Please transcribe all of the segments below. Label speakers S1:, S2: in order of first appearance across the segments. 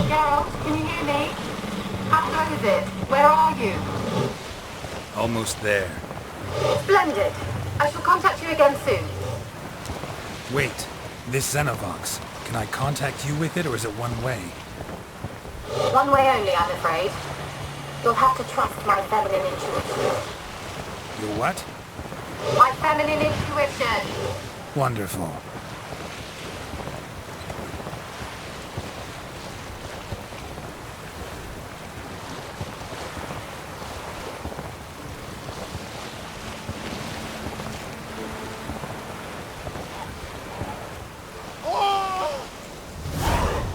S1: Geralt, can you hear me? How close is it? Where are you?
S2: Almost there.
S1: Splendid. I shall contact you again soon.
S2: Wait, this Xenovox. Can I contact you with it, or is it one way?
S1: One way only, I'm afraid. You'll have to trust my feminine intuition.
S2: Your what?
S1: My feminine intuition.
S2: Wonderful.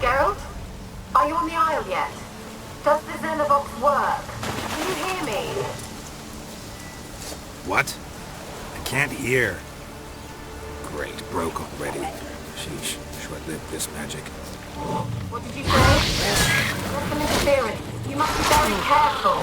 S1: Geralt? Are you on the Isle yet? Does the Xenovox work? Can you hear me?
S2: What? I can't hear. Great, broke already. Sheesh, short-lived this magic.
S1: What did you say? There's some interference. You must be very careful.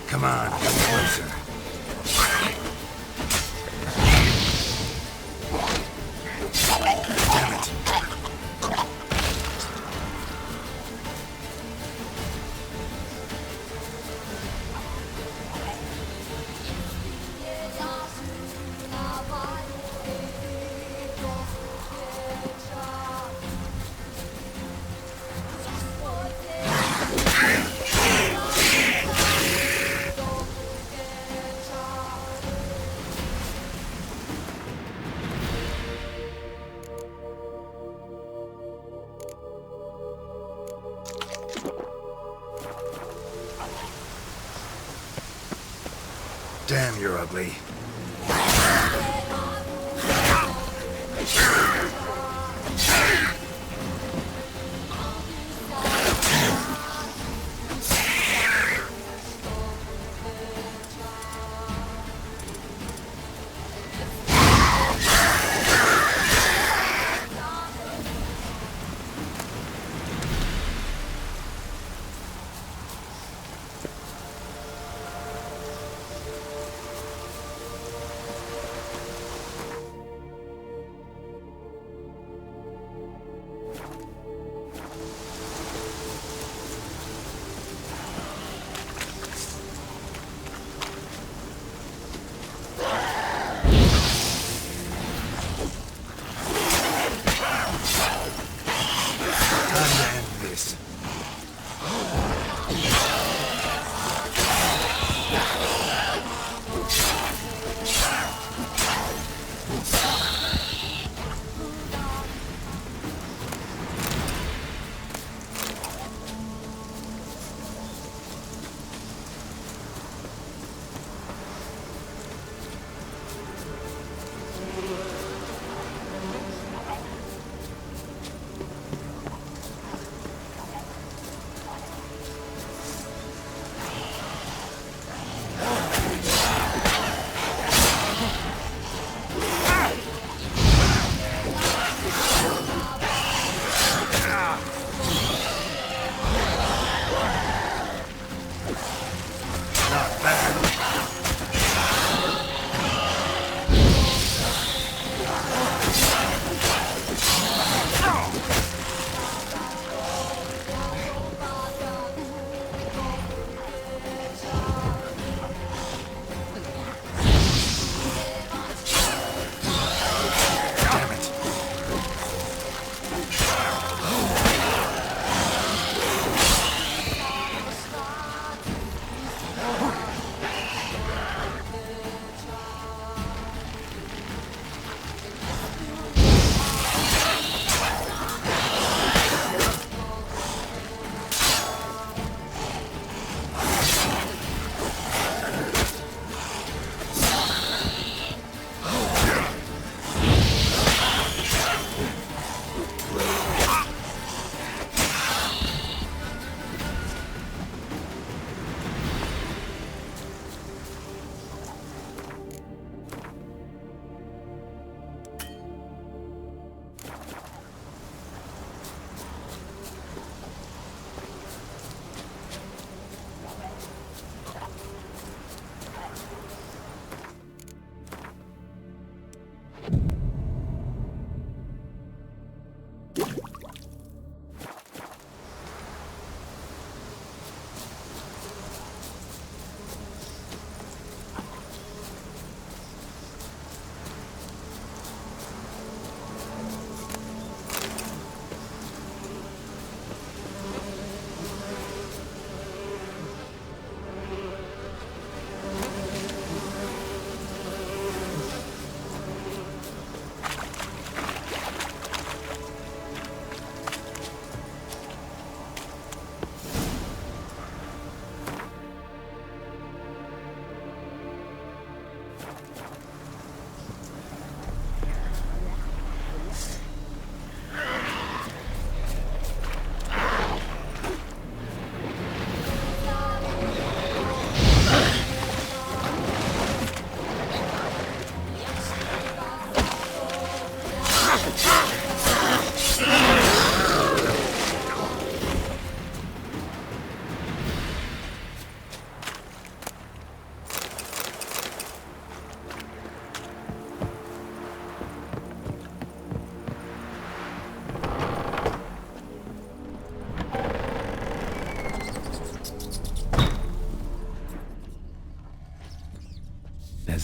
S2: Come on, come closer. Damn it. Damn, you're ugly.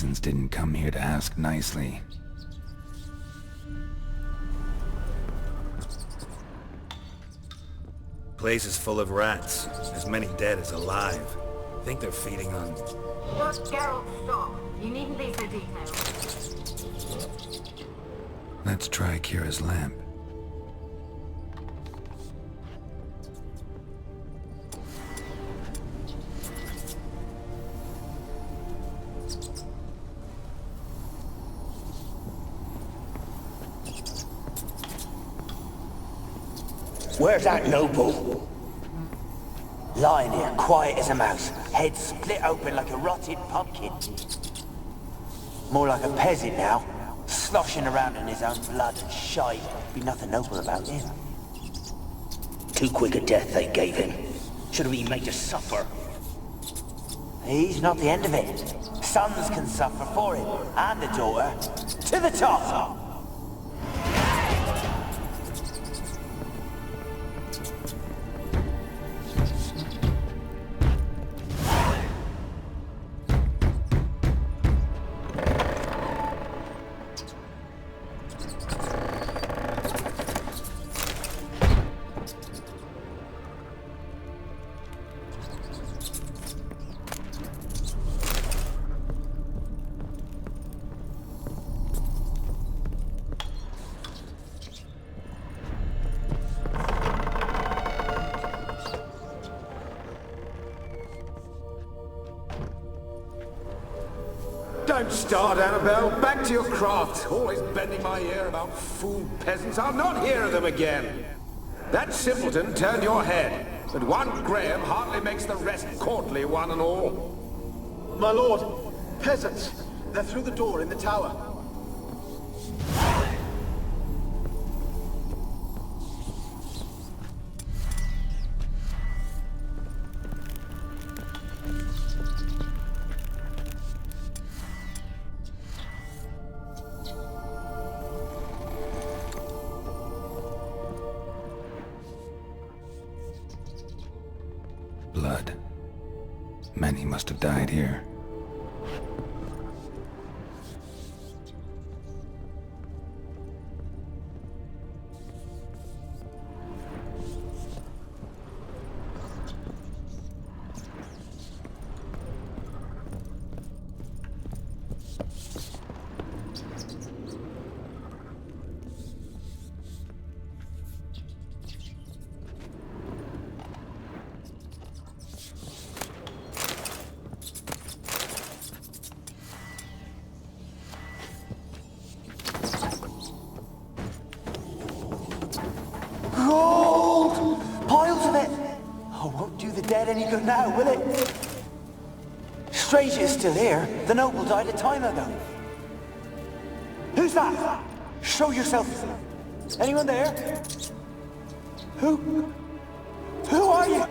S2: peasants didn't come here to ask nicely. Place is full of rats. As many dead as alive. Think they're feeding on...
S1: Look, Geralt, stop. You needn't be so detailed.
S2: Let's try Kira's lamp.
S3: Where's that noble? Lying here, quiet as a mouse, head split open like a rotted pumpkin. More like a peasant now, sloshing around in his own blood and shite. Be nothing noble about him. Too quick a death they gave him. Should have been made to suffer. He's not the end of it. Sons can suffer for him, and a daughter. To the top!
S4: Don't start, Annabelle. Back to your craft. Always bending my ear about fool peasants. I'll not hear of them again. That simpleton turned your head, but one Graham hardly makes the rest courtly, one and all.
S5: My lord, peasants. They're through the door in the tower.
S2: Blood. Many must have died here.
S3: Gold! Piles of it! Oh, won't do the dead any good now, will it? Strange it's still here. The noble died a time ago. Who's that? Show yourself. Anyone there? Who are you?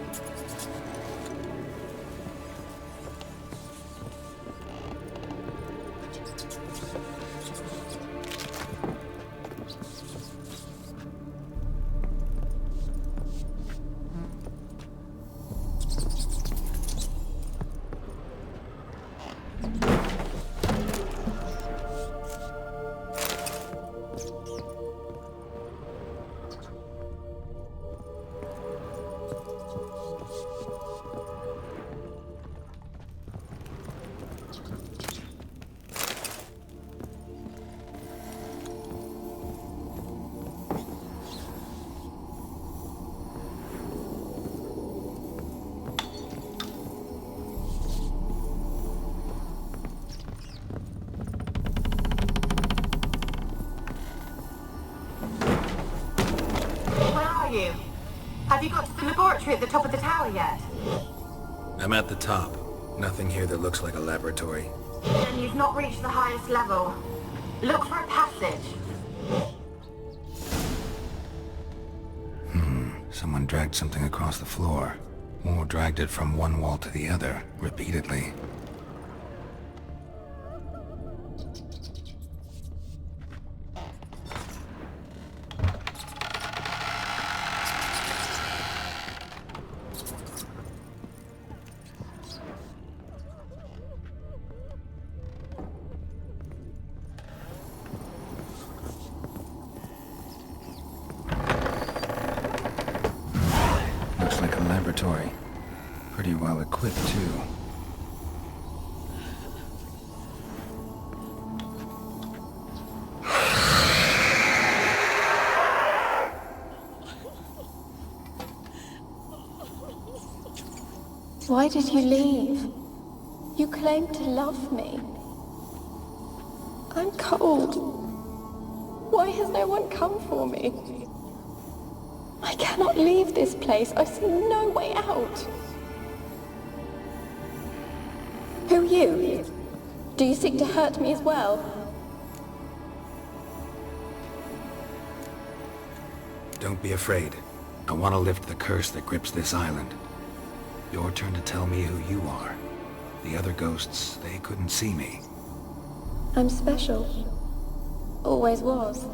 S1: Have you got to the laboratory at the top of the tower yet?
S2: I'm at the top. Nothing here that looks like a laboratory.
S1: Then you've not reached the highest level. Look for a passage.
S2: Someone dragged something across the floor. Or dragged it from one wall to the other, repeatedly. laboratory. Pretty well equipped, too.
S6: Why did you leave? You claimed to love me. I'm cold. Why has no one come for me? I cannot leave this place. I see no way out. Who are you? Do you seek to hurt me as well?
S2: Don't be afraid. I want to lift the curse that grips this island. Your turn to tell me who you are. The other ghosts, they couldn't see me.
S6: I'm special. Always was.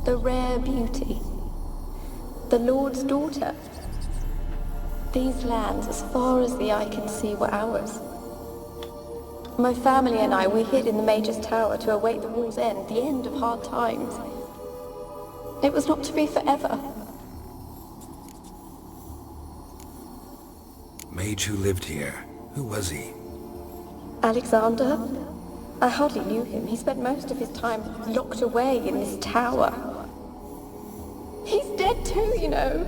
S6: The rare beauty. The Lord's daughter. These lands, as far as the eye can see, were ours. My family and I, we hid in the Major's Tower to await the war's end, the end of hard times. It was not to be forever.
S2: Mage who lived here. Who was he?
S6: Alexander? I hardly knew him. He spent most of his time locked away in this tower. He's dead too, you know.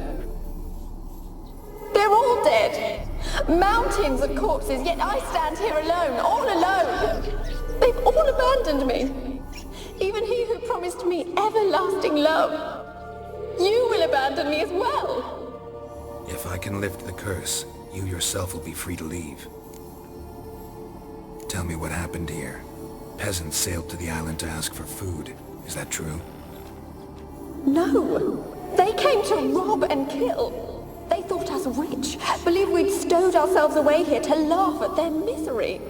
S6: They're all dead. Mountains of corpses, yet I stand here alone, all alone. They've all abandoned me. Even he who promised me everlasting love. You will abandon me as well.
S2: If I can lift the curse, you yourself will be free to leave. Tell me what happened here. Peasants sailed to the island to ask for food. Is that true?
S6: No. They came to rob and kill. They thought us rich, believed we'd stowed ourselves away here to laugh at their misery.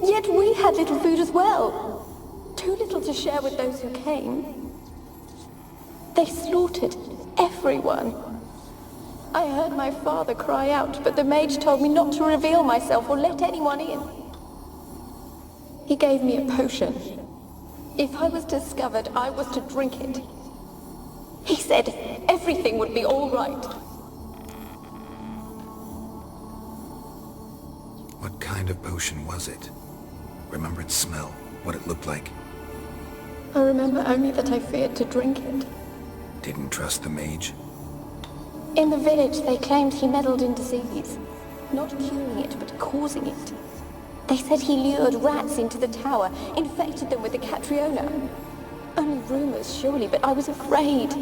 S6: Yet we had little food as well. Too little to share with those who came. They slaughtered everyone. I heard my father cry out, but the mage told me not to reveal myself or let anyone in. He gave me a potion. If I was discovered, I was to drink it. He said everything would be all right.
S2: What kind of potion was it? Remember its smell, what it looked like?
S6: I remember only that I feared to drink it.
S2: Didn't trust the mage?
S6: In the village, they claimed he meddled in disease. Not curing it, but causing it. They said he lured rats into the tower, infected them with the Catriona. Only rumors, surely, but I was afraid.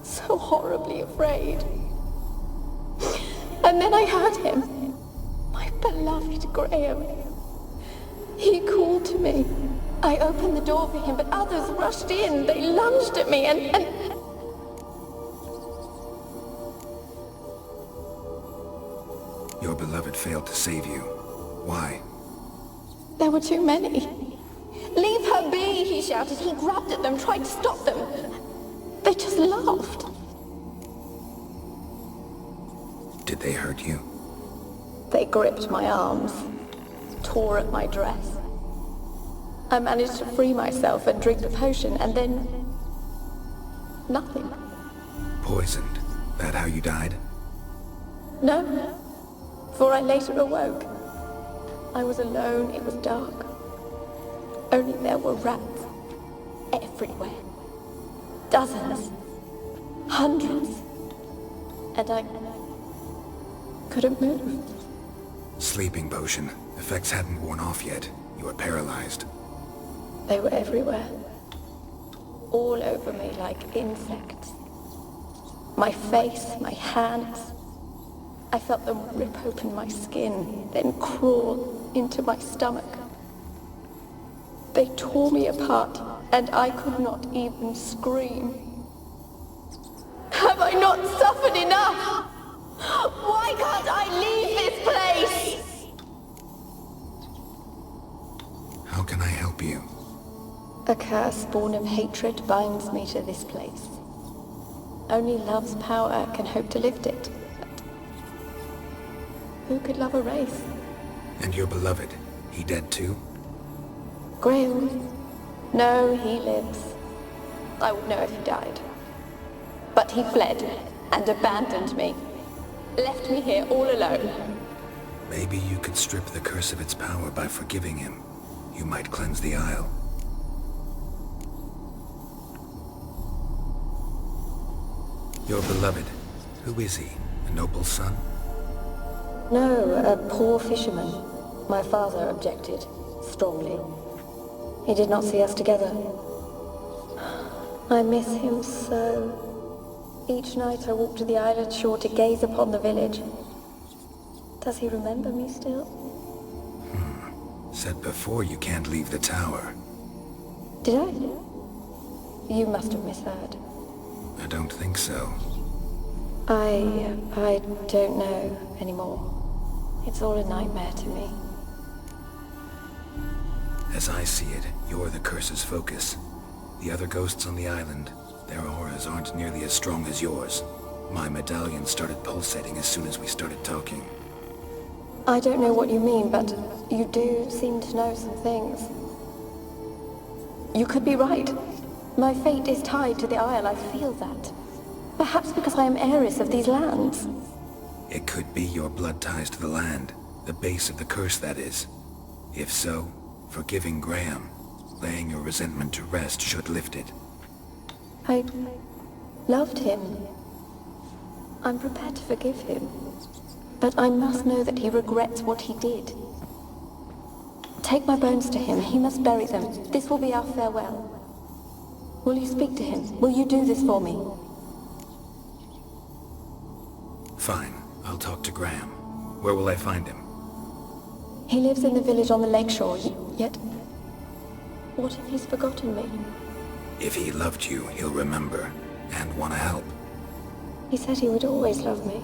S6: So horribly afraid. And then I heard him. My beloved Graham. He called to me. I opened the door for him, but others rushed in. They lunged at me and...
S2: Your beloved failed to save you. Why?
S6: There were too many. Leave her be, he shouted. He grabbed at them, tried to stop them. They just laughed.
S2: Did they hurt you?
S6: They gripped my arms, tore at my dress. I managed to free myself and drink the potion, and then... nothing.
S2: Poisoned? That how you died?
S6: No, for I later awoke. I was alone, it was dark. Only there were rats everywhere. Dozens. Hundreds. And I couldn't move.
S2: Sleeping potion. Effects hadn't worn off yet. You were paralyzed.
S6: They were everywhere. All over me like insects. My face, my hands. I felt them rip open my skin, then crawl into my stomach. They tore me apart, and I could not even scream. Have I not suffered enough? Why can't I leave this place?
S2: How can I help you?
S6: A curse born of hatred binds me to this place. Only love's power can hope to lift it. But who could love a race?
S2: And your beloved, he dead too?
S6: Graham? No, he lives. I would know if he died. But he fled, and abandoned me. Left me here all alone.
S2: Maybe you could strip the curse of its power by forgiving him. You might cleanse the Isle. Your beloved, who is he? A noble son?
S6: No, a poor fisherman. My father objected, strongly. He did not see us together. I miss him so. Each night I walk to the island shore to gaze upon the village. Does he remember me still?
S2: Said before you can't leave the tower.
S6: Did I? You must have misheard.
S2: I don't think so.
S6: I don't know anymore. It's all a nightmare to me.
S2: As I see it, you're the curse's focus. The other ghosts on the island, their auras aren't nearly as strong as yours. My medallion started pulsating as soon as we started talking.
S6: I don't know what you mean, but you do seem to know some things. You could be right. My fate is tied to the Isle, I feel that. Perhaps because I am heiress of these lands.
S2: It could be your blood ties to the land, the base of the curse, that is. If so, forgiving Graham, laying your resentment to rest should lift it.
S6: I loved him. I'm prepared to forgive him. But I must know that he regrets what he did. Take my bones to him. He must bury them. This will be our farewell. Will you speak to him? Will you do this for me?
S2: Fine. I'll talk to Graham. Where will I find him?
S6: He lives in the village on the lakeshore, yet... What if he's forgotten me?
S2: If he loved you, he'll remember, and want to help.
S6: He said he would always love me.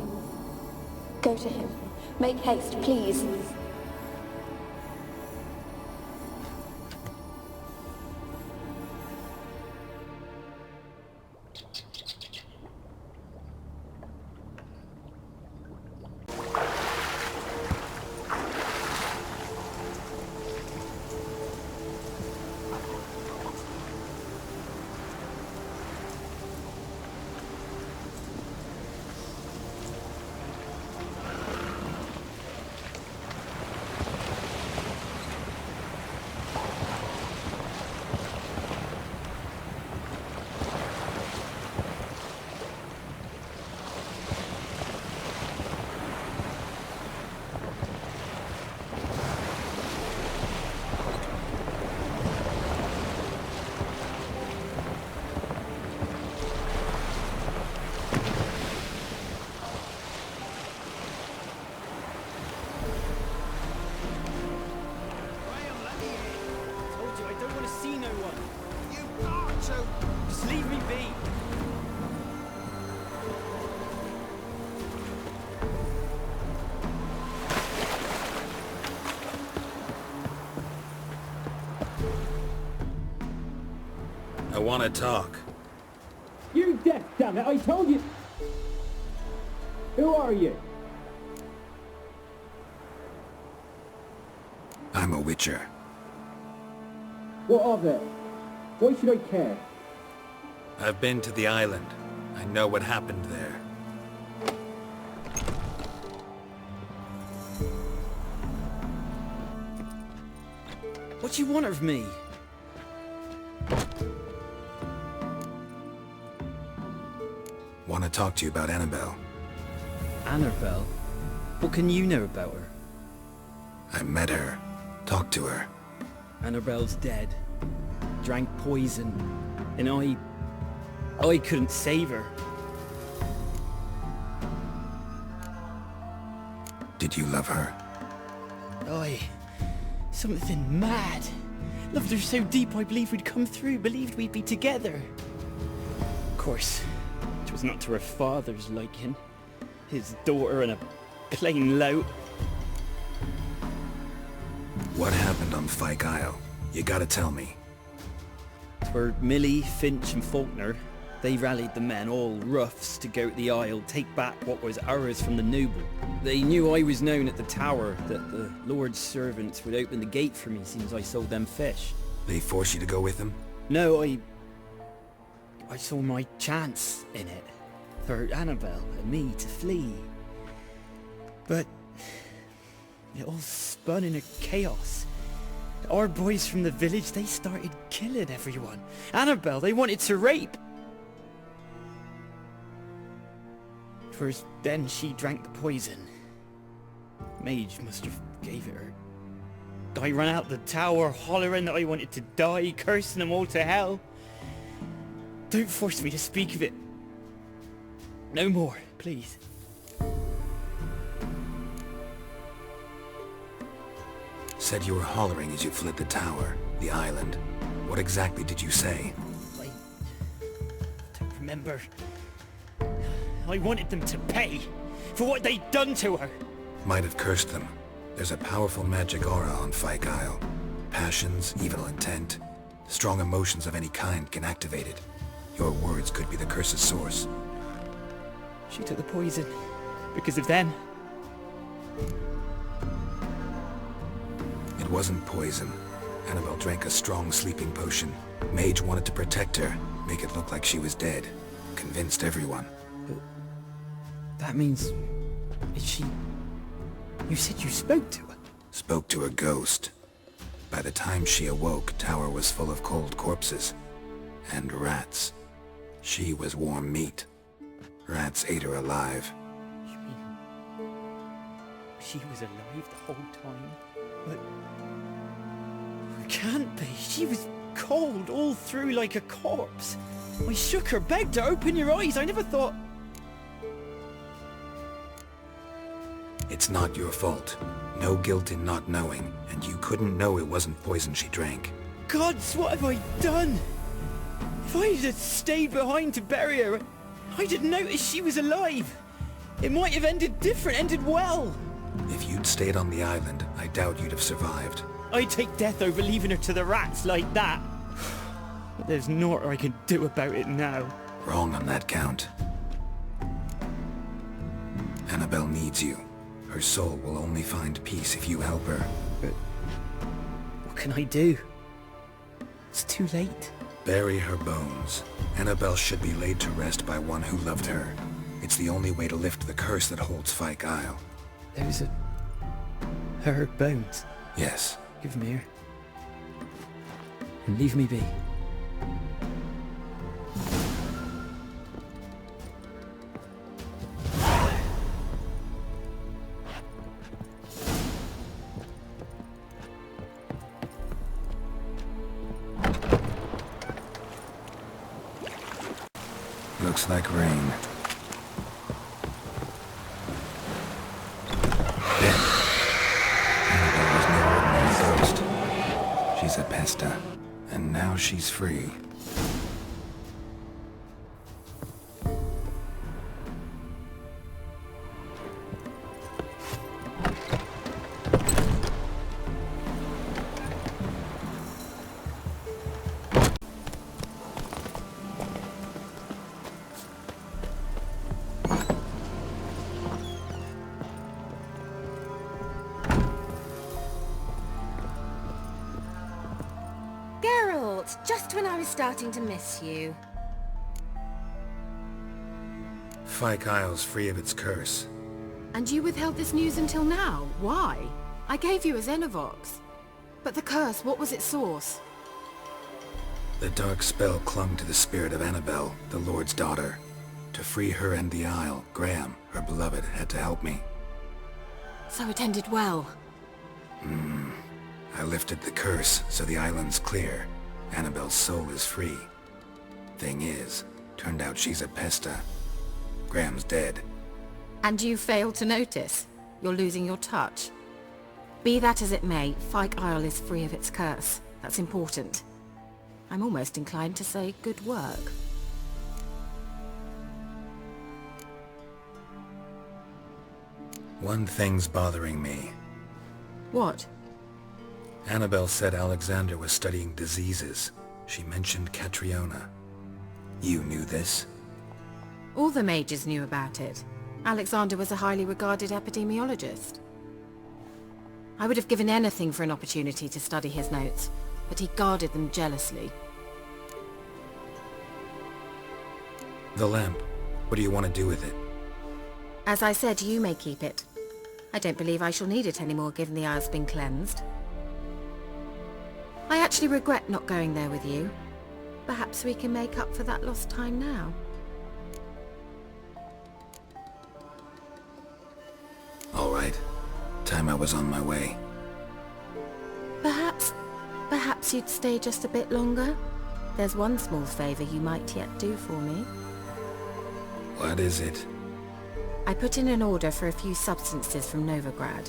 S6: Go to him. Make haste, please.
S2: I want to talk.
S7: You deaf, damn it! I told you! Who are you?
S2: I'm a witcher.
S7: What of it? Why should I care?
S2: I've been to the island. I know what happened there.
S8: What do you want of me?
S2: Want to talk to you about Annabelle.
S8: Annabelle? What can you know about her?
S2: I met her. Talked to her.
S8: Annabelle's dead. Drank poison. And I couldn't save her.
S2: Did you love her?
S8: Something mad. Loved her so deep I believed we'd come through, believed we'd be together. Of course, it was not to her father's liking. His daughter and a plain lout.
S2: What happened on Fyke Isle? You gotta tell me.
S8: For Millie, Finch and Faulkner, they rallied the men, all roughs, to go to the Isle, take back what was ours from the noble. They knew I was known at the tower, that the Lord's servants would open the gate for me since I sold them fish.
S2: They force you to go with them?
S8: No, I saw my chance in it. for Annabelle and me to flee. But it all spun in a chaos. Our boys from the village, they started killing everyone. Annabelle, they wanted to rape. First, then she drank the poison. Mage must have gave it her. I ran out the tower hollering that I wanted to die, cursing them all to hell. Don't force me to speak of it. No more, please.
S2: Said you were hollering as you fled the tower, the island. What exactly did you say?
S8: I don't remember. I wanted them to pay for what they'd done to her.
S2: Might have cursed them. There's a powerful magic aura on Fyke Isle. Passions, evil intent, strong emotions of any kind can activate it. Your words could be the curse's source.
S8: She took the poison because of them.
S2: It wasn't poison. Annabelle drank a strong sleeping potion. Mage wanted to protect her, make it look like she was dead. Convinced everyone.
S8: But that means... is she... You said you spoke to her?
S2: Spoke to a ghost. By the time she awoke, tower was full of cold corpses. And rats. She was warm meat. Rats ate her alive.
S8: You mean... she was alive the whole time? But... it can't be. She was cold all through like a corpse. I shook her, begged her, open your eyes. I never thought...
S2: It's not your fault. No guilt in not knowing, and you couldn't know it wasn't poison she drank.
S8: Gods, what have I done? If I had stayed behind to bury her, I didn't notice she was alive. It might have ended different, ended well.
S2: If you'd stayed on the island, I doubt you'd have survived.
S8: I'd take death over leaving her to the rats like that. But there's naught I can do about it now.
S2: Wrong on that count. Annabelle needs you. Her soul will only find peace if you help her.
S8: But what can I do? It's too late.
S2: Bury her bones. Annabelle should be laid to rest by one who loved her. It's the only way to lift the curse that holds Fyke Isle.
S8: There's her bones.
S2: Yes.
S8: Give them here. And leave me be.
S2: Looks like rain. Dead. Annabelle was no ordinary ghost. She's a pesta, and now she's free.
S9: Geralt, just when I was starting to miss you.
S2: Fyke Isle's free of its curse.
S10: And you withheld this news until now? Why? I gave you a Xenovox. But the curse, what was its source?
S2: The dark spell clung to the spirit of Annabelle, the Lord's daughter. To free her and the Isle, Graham, her beloved, had to help me.
S10: So it ended well.
S2: I lifted the curse, so the island's clear. Annabelle's soul is free. Thing is, turned out she's a pesta. Graham's dead.
S10: And you failed to notice? You're losing your touch. Be that as it may, Fyke Isle is free of its curse. That's important. I'm almost inclined to say good work.
S2: One thing's bothering me.
S10: What?
S2: Annabelle said Alexander was studying diseases. She mentioned Catriona. You knew this?
S10: All the mages knew about it. Alexander was a highly regarded epidemiologist. I would have given anything for an opportunity to study his notes, but he guarded them jealously.
S2: The lamp. What do you want to do with it?
S10: As I said, you may keep it. I don't believe I shall need it anymore given the Isle's been cleansed. I actually regret not going there with you. Perhaps we can make up for that lost time now.
S2: All right. Time I was on my way.
S10: Perhaps you'd stay just a bit longer? There's one small favor you might yet do for me.
S2: What is it?
S10: I put in an order for a few substances from Novigrad.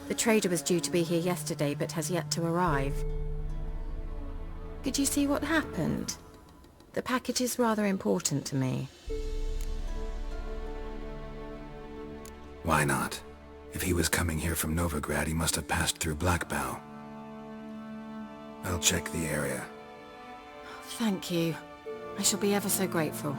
S10: The trader was due to be here yesterday but has yet to arrive. Could you see what happened? The package is rather important to me.
S2: Why not? If he was coming here from Novigrad, he must have passed through Blackbow. I'll check the area.
S10: Thank you. I shall be ever so grateful.